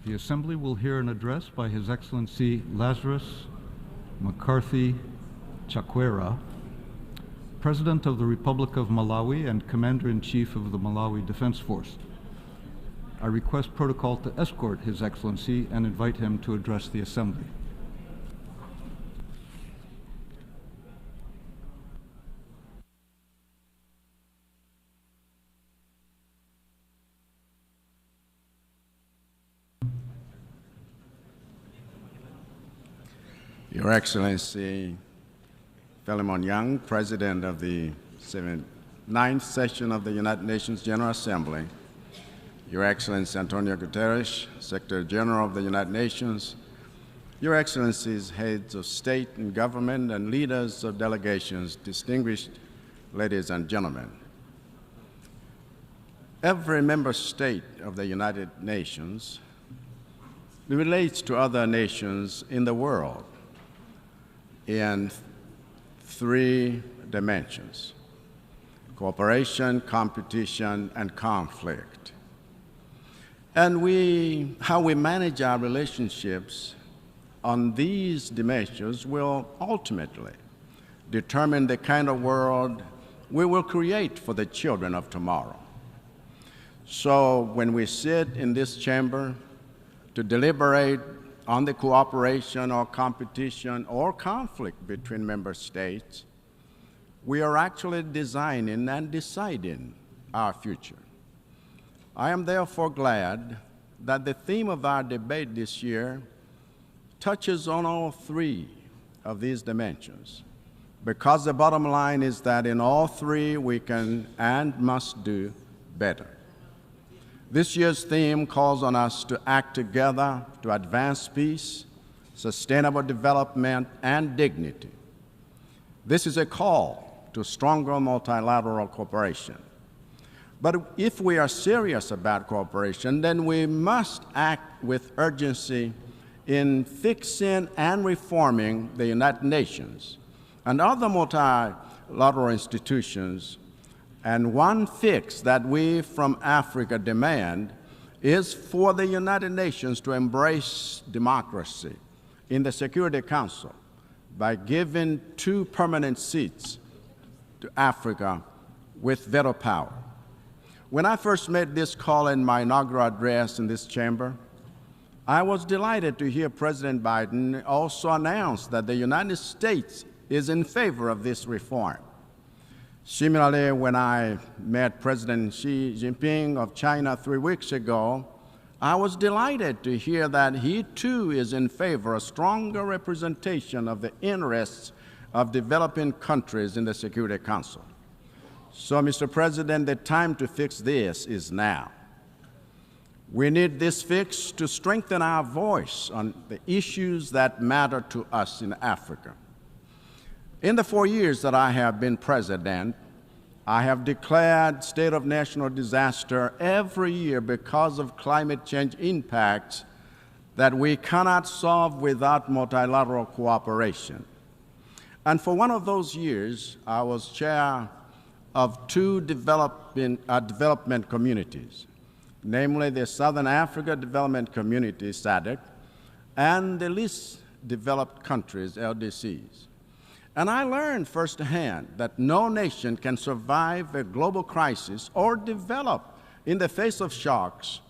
The Assembly will hear an address by His Excellency Lazarus Chakwera, President of the Republic of Malawi and Commander-in-Chief of the Malawi Defense Force. I request protocol to escort His Excellency and invite him to address the Assembly. Your Excellency Philemon Young, President of the 9th session of the United Nations General Assembly, Your Excellency Antonio Guterres, Secretary General of the United Nations, Your Excellencies, heads of state and government and leaders of delegations, distinguished ladies and gentlemen. Every member state of the United Nations relates to other nations in the world in three dimensions: cooperation, competition, and conflict. And how we manage our relationships on these dimensions will ultimately determine the kind of world we will create for the children of tomorrow. So when we sit in this chamber to deliberate on the cooperation or competition or conflict between member states, we are actually designing and deciding our future. I am therefore glad that the theme of our debate this year touches on all three of these dimensions, because the bottom line is that in all three we can and must do better. This year's theme calls on us to act together to advance peace, sustainable development, and dignity. This is a call to stronger multilateral cooperation. But if we are serious about cooperation, then we must act with urgency in fixing and reforming the United Nations and other multilateral institutions. And one fix that we from Africa demand is for the United Nations to embrace democracy in the Security Council by giving 2 permanent seats to Africa with veto power. When I first made this call in my inaugural address in this chamber, I was delighted to hear President Biden also announce that the United States is in favor of this reform. Similarly, when I met President Xi Jinping of China 3 weeks ago, I was delighted to hear that he too is in favor of stronger representation of the interests of developing countries in the Security Council. So, Mr. President, the time to fix this is now. We need this fix to strengthen our voice on the issues that matter to us in Africa. In the 4 years that I have been president, I have declared state of national disaster every year because of climate change impacts that we cannot solve without multilateral cooperation. And for one of those years, I was chair of 2 development communities, namely the Southern Africa Development Community, SADC, and the least developed countries, LDCs. And I learned firsthand that no nation can survive a global crisis or develop in the face of shocks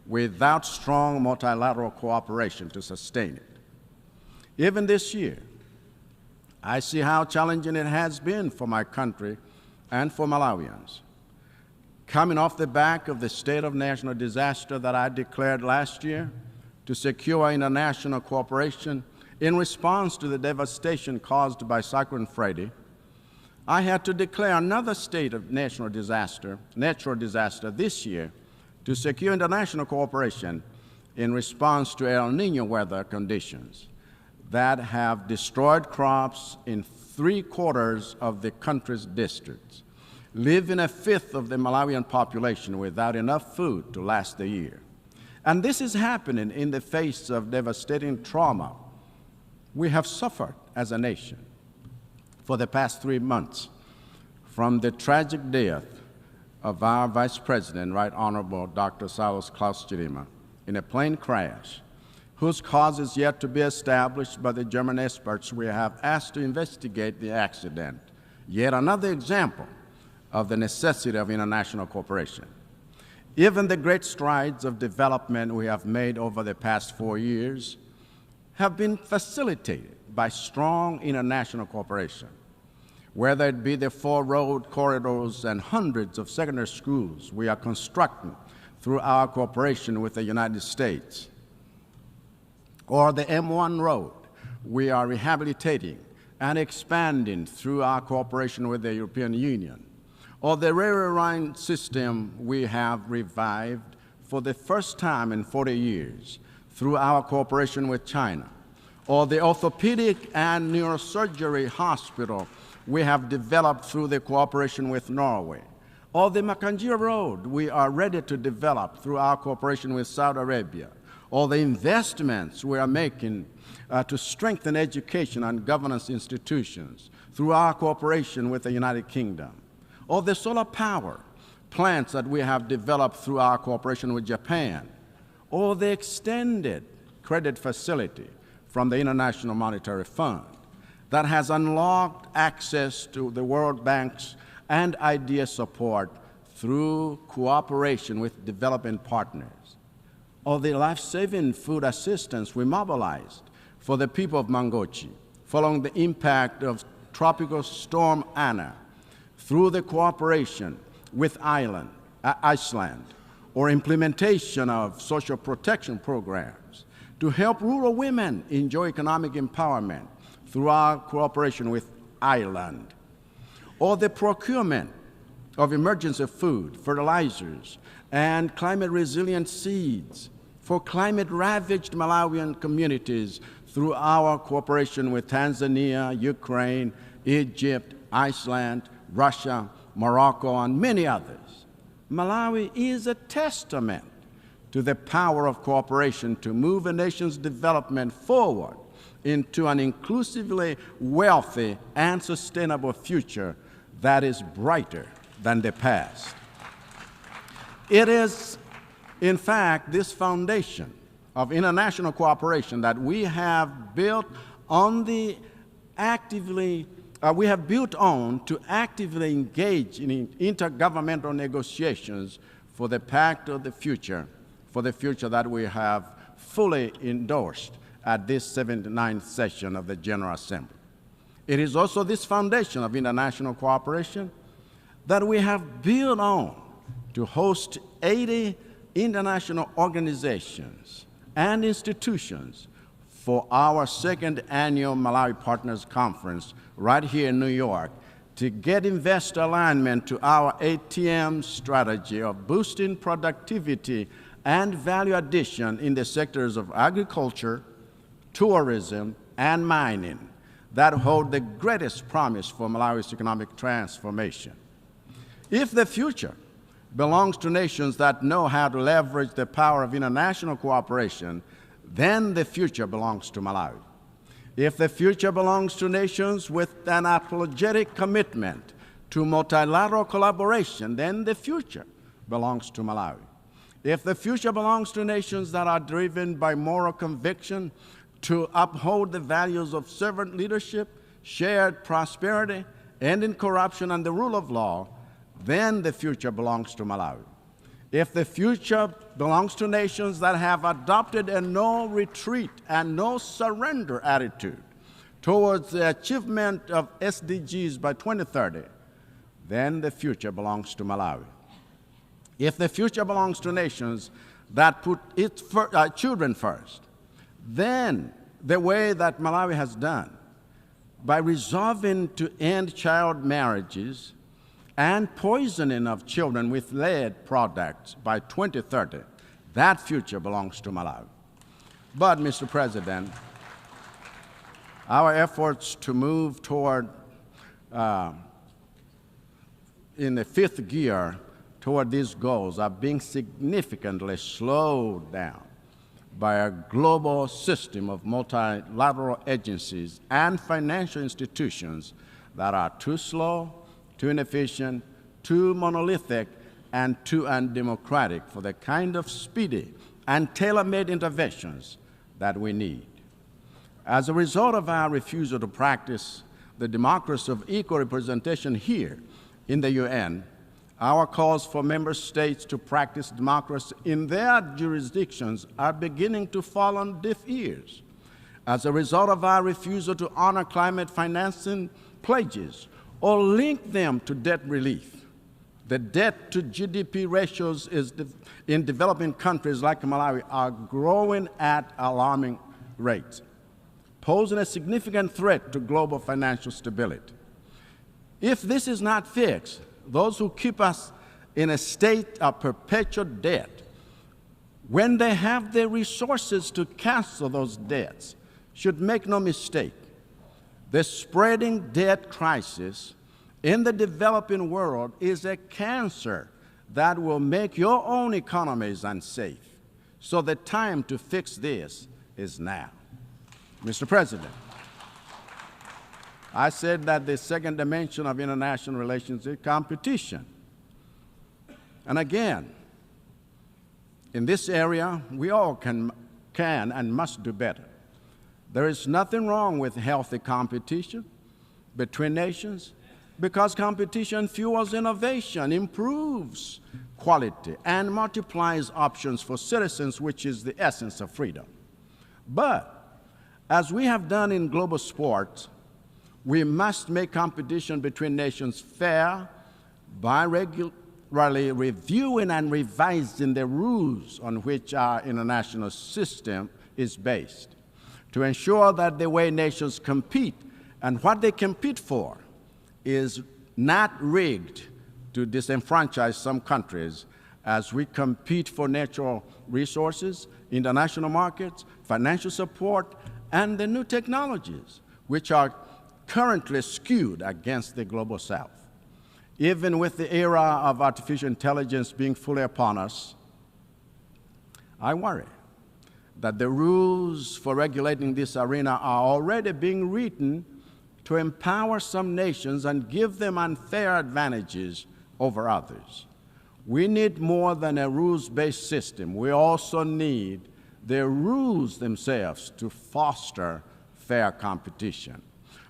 without strong multilateral cooperation to sustain it. Even this year, I see how challenging it has been for my country and for Malawians. Coming off the back of the state of national disaster that I declared last year to secure international cooperation in response to the devastation caused by Cyclone Freddy, I had to declare another state of natural disaster this year to secure international cooperation in response to El Niño weather conditions that have destroyed crops in 3/4 of the country's districts, leaving 1/5 of the Malawian population without enough food to last the year. And this is happening in the face of devastating trauma we have suffered as a nation for the past 3 months, from the tragic death of our Vice President, Right Honorable Dr. Saulos Klaus Chilima, in a plane crash, whose cause is yet to be established by the German experts we have asked to investigate the accident. Yet another example of the necessity of international cooperation. Even the great strides of development we have made over the past 4 years have been facilitated by strong international cooperation. Whether it be the 4 road corridors and hundreds of secondary schools we are constructing through our cooperation with the United States, or the M1 road we are rehabilitating and expanding through our cooperation with the European Union, or the railway line system we have revived for the first time in 40 years through our cooperation with China, or the orthopedic and neurosurgery hospital we have developed through the cooperation with Norway, or the Makanjira Road we are ready to develop through our cooperation with Saudi Arabia, or the investments we are making to strengthen education and governance institutions through our cooperation with the United Kingdom, or the solar power plants that we have developed through our cooperation with Japan, or the extended credit facility from the International Monetary Fund that has unlocked access to the World Bank's and IDEA support through cooperation with development partners, or the life-saving food assistance we mobilized for the people of Mangochi following the impact of Tropical Storm Anna through the cooperation with Iceland, or implementation of social protection programs to help rural women enjoy economic empowerment through our cooperation with Ireland, or the procurement of emergency food, fertilizers, and climate-resilient seeds for climate-ravaged Malawian communities through our cooperation with Tanzania, Ukraine, Egypt, Iceland, Russia, Morocco, and many others. Malawi is a testament to the power of cooperation to move a nation's development forward into an inclusively wealthy and sustainable future that is brighter than the past. It is, in fact, this foundation of international cooperation that we have built on to actively engage in intergovernmental negotiations for the pact of the future, for the future that we have fully endorsed at this 79th session of the General Assembly. It is also this foundation of international cooperation that we have built on to host 80 international organizations and institutions for our second annual Malawi Partners Conference right here in New York to get investor alignment to our ATM strategy of boosting productivity and value addition in the sectors of agriculture, tourism, and mining that hold the greatest promise for Malawi's economic transformation. If the future belongs to nations that know how to leverage the power of international cooperation, then the future belongs to Malawi. If the future belongs to nations with an apologetic commitment to multilateral collaboration, then the future belongs to Malawi. If the future belongs to nations that are driven by moral conviction to uphold the values of servant leadership, shared prosperity, ending corruption, and the rule of law, then the future belongs to Malawi. If the future belongs to nations that have adopted a no-retreat and no-surrender attitude towards the achievement of SDGs by 2030, then the future belongs to Malawi. If the future belongs to nations that put its children first, then the way that Malawi has done, by resolving to end child marriages and poisoning of children with lead products by 2030, that future belongs to Malawi. But, Mr. President, our efforts to move toward, in the fifth gear, toward these goals are being significantly slowed down by a global system of multilateral agencies and financial institutions that are too slow, too inefficient, too monolithic, and too undemocratic for the kind of speedy and tailor-made interventions that we need. As a result of our refusal to practice the democracy of equal representation here in the UN, our calls for member states to practice democracy in their jurisdictions are beginning to fall on deaf ears. As a result of our refusal to honor climate financing pledges or link them to debt relief, the debt to GDP ratios in developing countries like Malawi are growing at alarming rates, posing a significant threat to global financial stability. If this is not fixed, those who keep us in a state of perpetual debt, when they have the resources to cancel those debts, should make no mistake, the spreading debt crisis in the developing world is a cancer that will make your own economies unsafe. So the time to fix this is now. Mr. President, I said that the second dimension of international relations is competition. And again, in this area, we all can and must do better. There is nothing wrong with healthy competition between nations because competition fuels innovation, improves quality, and multiplies options for citizens, which is the essence of freedom. But as we have done in global sports, we must make competition between nations fair by regularly reviewing and revising the rules on which our international system is based, to ensure that the way nations compete and what they compete for is not rigged to disenfranchise some countries as we compete for natural resources, international markets, financial support, and the new technologies, which are currently skewed against the global South. Even with the era of artificial intelligence being fully upon us, I worry that the rules for regulating this arena are already being written to empower some nations and give them unfair advantages over others. We need more than a rules-based system. We also need the rules themselves to foster fair competition.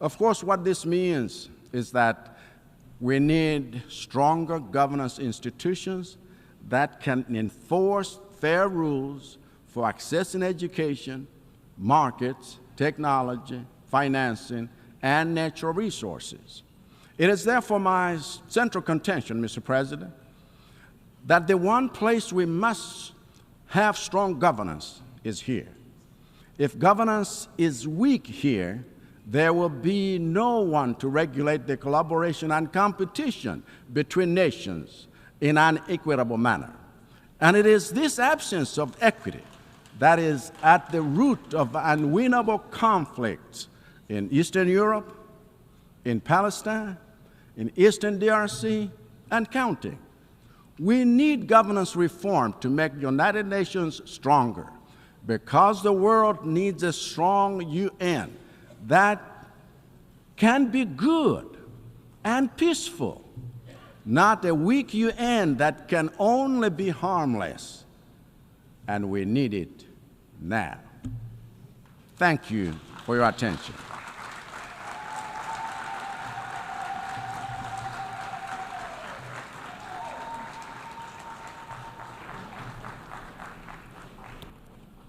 Of course, what this means is that we need stronger governance institutions that can enforce fair rules for accessing education, markets, technology, financing, and natural resources. It is therefore my central contention, Mr. President, that the one place we must have strong governance is here. If governance is weak here, there will be no one to regulate the collaboration and competition between nations in an equitable manner. And it is this absence of equity that is at the root of unwinnable conflicts in Eastern Europe, in Palestine, in Eastern DRC, and counting. We need governance reform to make the United Nations stronger because the world needs a strong UN that can be good and peaceful, not a weak UN that can only be harmless. And we need it now. Thank you for your attention.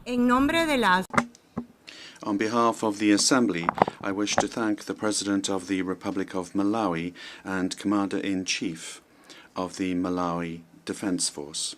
En nombre de la On behalf of the Assembly, I wish to thank the President of the Republic of Malawi and Commander-in-Chief of the Malawi Defense Force.